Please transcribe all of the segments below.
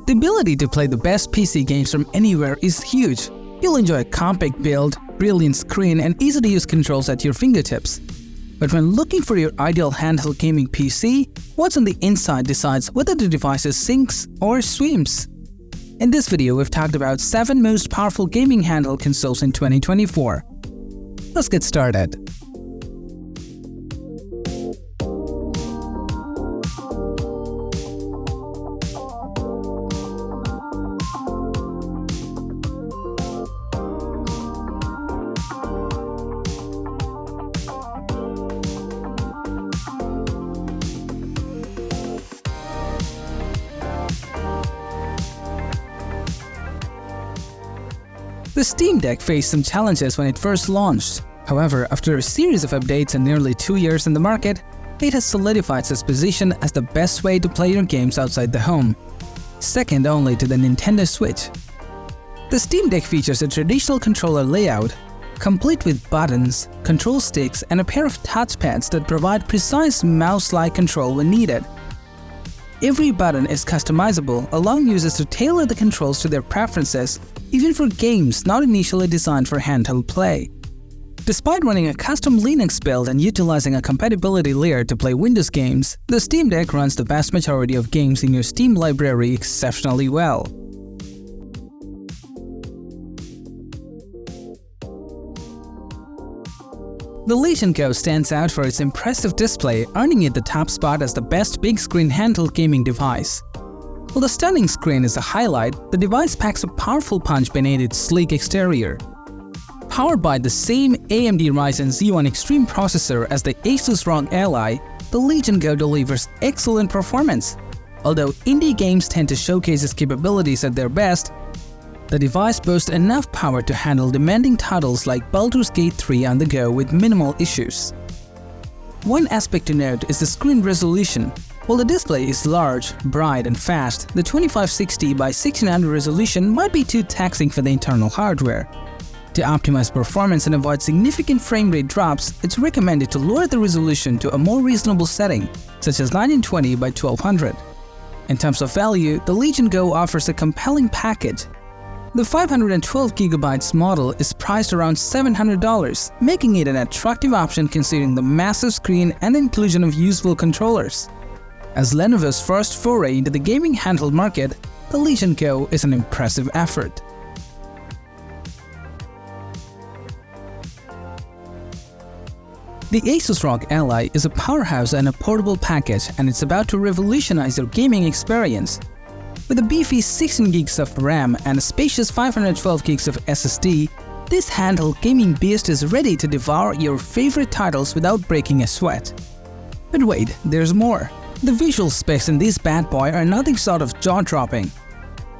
The ability to play the best PC games from anywhere is huge. You'll enjoy a compact build, brilliant screen, and easy-to-use controls at your fingertips. But when looking for your ideal handheld gaming PC, what's on the inside decides whether the device sinks or swims. In this video, we've talked about 7 most powerful gaming handheld consoles in 2024. Let's get started. The Steam Deck faced some challenges when it first launched. However, after a series of updates and nearly 2 years in the market, it has solidified its position as the best way to play your games outside the home, second only to the Nintendo Switch. The Steam Deck features a traditional controller layout, complete with buttons, control sticks, and a pair of touchpads that provide precise mouse-like control when needed. Every button is customizable, allowing users to tailor the controls to their preferences, even for games not initially designed for handheld play. Despite running a custom Linux build and utilizing a compatibility layer to play Windows games, the Steam Deck runs the vast majority of games in your Steam library exceptionally well. The Legion Go stands out for its impressive display, earning it the top spot as the best big-screen handheld gaming device. While the stunning screen is a highlight, the device packs a powerful punch beneath its sleek exterior. Powered by the same AMD Ryzen Z1 Extreme processor as the Asus ROG Ally, the Legion Go delivers excellent performance. Although indie games tend to showcase its capabilities at their best, the device boasts enough power to handle demanding titles like Baldur's Gate 3 on the go with minimal issues. One aspect to note is the screen resolution. While the display is large, bright, and fast, the 2560 by 1600 resolution might be too taxing for the internal hardware. To optimize performance and avoid significant frame rate drops, it's recommended to lower the resolution to a more reasonable setting, such as 1920 by 1200. In terms of value, the Legion Go offers a compelling package. The 512GB model is priced around $700, making it an attractive option considering the massive screen and the inclusion of useful controllers. As Lenovo's first foray into the gaming handheld market, the Legion Go is an impressive effort. The Asus ROG Ally is a powerhouse and a portable package, and it's about to revolutionize your gaming experience. With a beefy 16 gigs of RAM and a spacious 512 gigs of SSD, this handheld gaming beast is ready to devour your favorite titles without breaking a sweat. But wait, there's more. The visual specs in this bad boy are nothing short of jaw-dropping.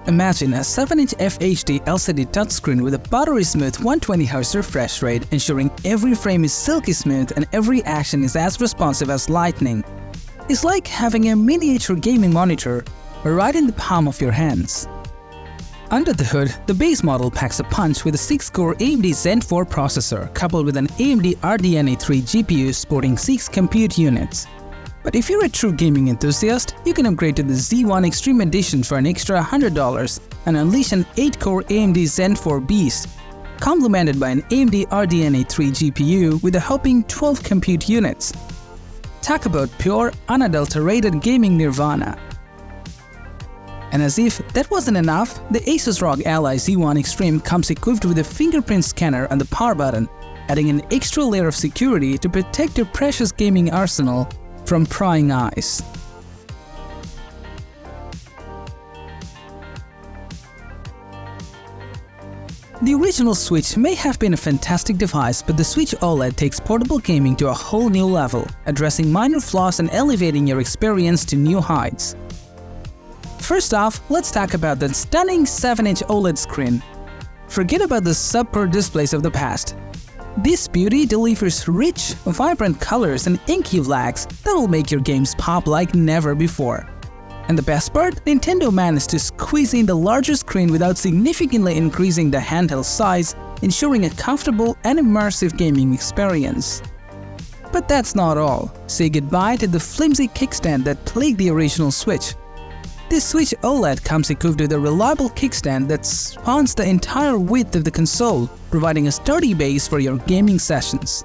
Imagine a 7-inch FHD LCD touchscreen with a buttery smooth 120Hz refresh rate, ensuring every frame is silky smooth and every action is as responsive as lightning. It's like having a miniature gaming monitor right in the palm of your hands. Under the hood, the base model packs a punch with a 6-core AMD Zen 4 processor coupled with an AMD RDNA 3 GPU sporting 6 compute units. But if you're a true gaming enthusiast, you can upgrade to the Z1 Extreme Edition for an extra $100 and unleash an 8-core AMD Zen 4 beast, complemented by an AMD RDNA 3 GPU with a whopping 12 compute units. Talk about pure, unadulterated gaming nirvana. And as if that wasn't enough, the Asus ROG Ally Z1 Extreme comes equipped with a fingerprint scanner on the power button, adding an extra layer of security to protect your precious gaming arsenal from prying eyes. The original Switch may have been a fantastic device, but the Switch OLED takes portable gaming to a whole new level, addressing minor flaws and elevating your experience to new heights. First off, let's talk about the stunning 7-inch OLED screen. Forget about the subpar displays of the past. This beauty delivers rich, vibrant colors and inky blacks that will make your games pop like never before. And the best part? Nintendo managed to squeeze in the larger screen without significantly increasing the handheld size, ensuring a comfortable and immersive gaming experience. But that's not all. Say goodbye to the flimsy kickstand that plagued the original Switch. This Switch OLED comes equipped with a reliable kickstand that spans the entire width of the console, providing a sturdy base for your gaming sessions.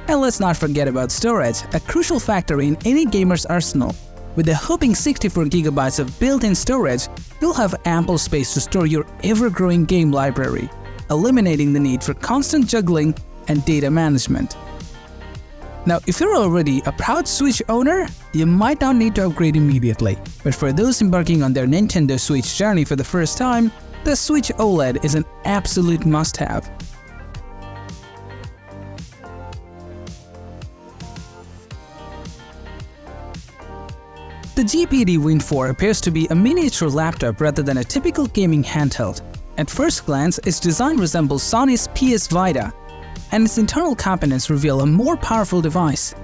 And let's not forget about storage, a crucial factor in any gamer's arsenal. With a whopping 64GB of built-in storage, you'll have ample space to store your ever-growing game library, eliminating the need for constant juggling and data management. Now, if you're already a proud Switch owner, you might not need to upgrade immediately. But for those embarking on their Nintendo Switch journey for the first time, the Switch OLED is an absolute must-have. The GPD Win 4 appears to be a miniature laptop rather than a typical gaming handheld. At first glance, its design resembles Sony's PS Vita, and its internal components reveal a more powerful device.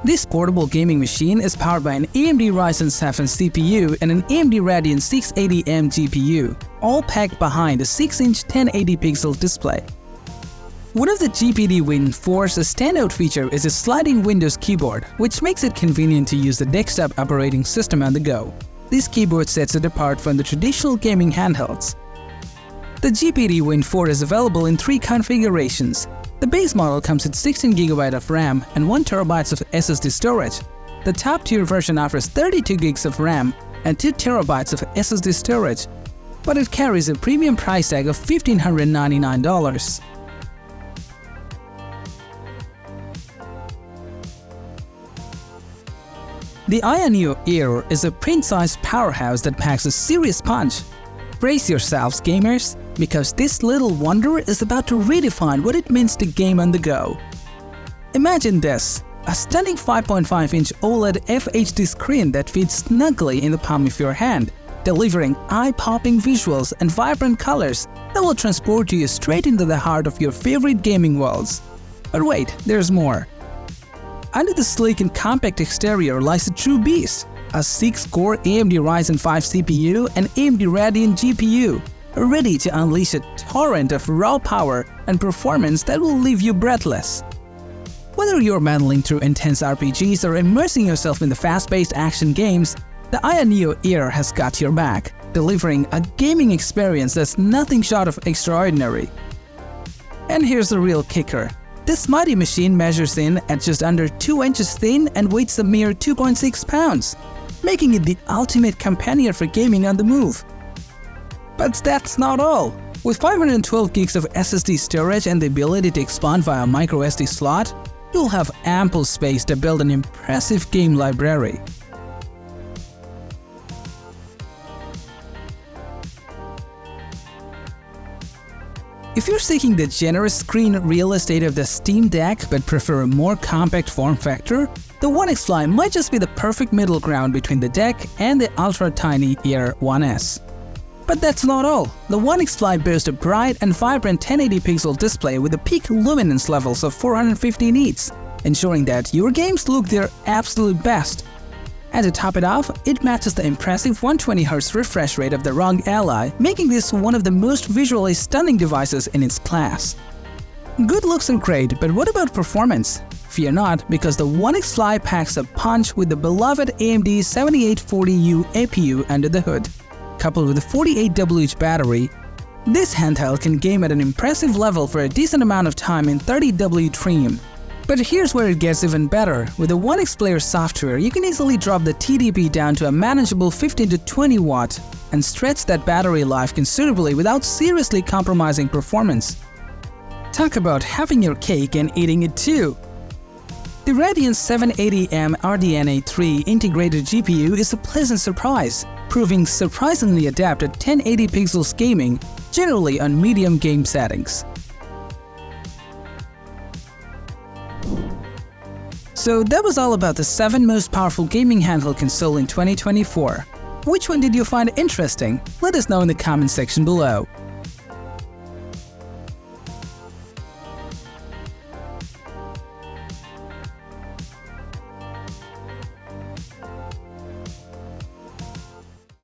This portable gaming machine is powered by an AMD Ryzen 7 CPU and an AMD Radeon 680M GPU, all packed behind a 6-inch 1080-pixel display. One of the GPD Win 4's standout feature is its sliding Windows keyboard, which makes it convenient to use the desktop operating system on the go. This keyboard sets it apart from the traditional gaming handhelds. The GPD Win 4 is available in 3 configurations. The base model comes with 16GB of RAM and 1TB of SSD storage. The top-tier version offers 32GB of RAM and 2TB of SSD storage, but it carries a premium price tag of $1,599. The Ayaneo Air is a print-sized powerhouse that packs a serious punch. Brace yourselves, gamers, because this little wonder is about to redefine what it means to game on the go. Imagine this, a stunning 5.5-inch OLED FHD screen that fits snugly in the palm of your hand, delivering eye-popping visuals and vibrant colors that will transport you straight into the heart of your favorite gaming worlds. But wait, there's more. Under the sleek and compact exterior lies a true beast, a 6-core AMD Ryzen 5 CPU and AMD Radeon GPU, ready to unleash a torrent of raw power and performance that will leave you breathless. Whether you're battling through intense RPGs or immersing yourself in the fast-paced action games, the Ayaneo Air has got your back, delivering a gaming experience that's nothing short of extraordinary. And here's the real kicker. This mighty machine measures in at just under 2 inches thin and weighs a mere 2.6 pounds, making it the ultimate companion for gaming on the move. But that's not all. With 512 gigs of SSD storage and the ability to expand via microSD slot, you'll have ample space to build an impressive game library. If you're seeking the generous screen real estate of the Steam Deck but prefer a more compact form factor, the OneXFly might just be the perfect middle ground between the Deck and the ultra-tiny Air 1S. But that's not all. The OneXFly boasts a bright and vibrant 1080-pixel display with a peak luminance levels of 450 nits, ensuring that your games look their absolute best. And to top it off, it matches the impressive 120Hz refresh rate of the ROG Ally, making this one of the most visually stunning devices in its class. Good looks are great, but what about performance? Fear not, because the OneXFly packs a punch with the beloved AMD 7840U APU under the hood. Coupled with a 48Wh battery, this handheld can game at an impressive level for a decent amount of time in 30W trim. But here's where it gets even better. With the OneXPlayer software, you can easily drop the TDP down to a manageable 15 to 20 watt and stretch that battery life considerably without seriously compromising performance. Talk about having your cake and eating it too! The Radeon 780M RDNA 3 integrated GPU is a pleasant surprise, proving surprisingly adept at 1080 pixels gaming, generally on medium game settings. So that was all about the 7 most powerful gaming handheld console in 2024. Which one did you find interesting? Let us know in the comment section below.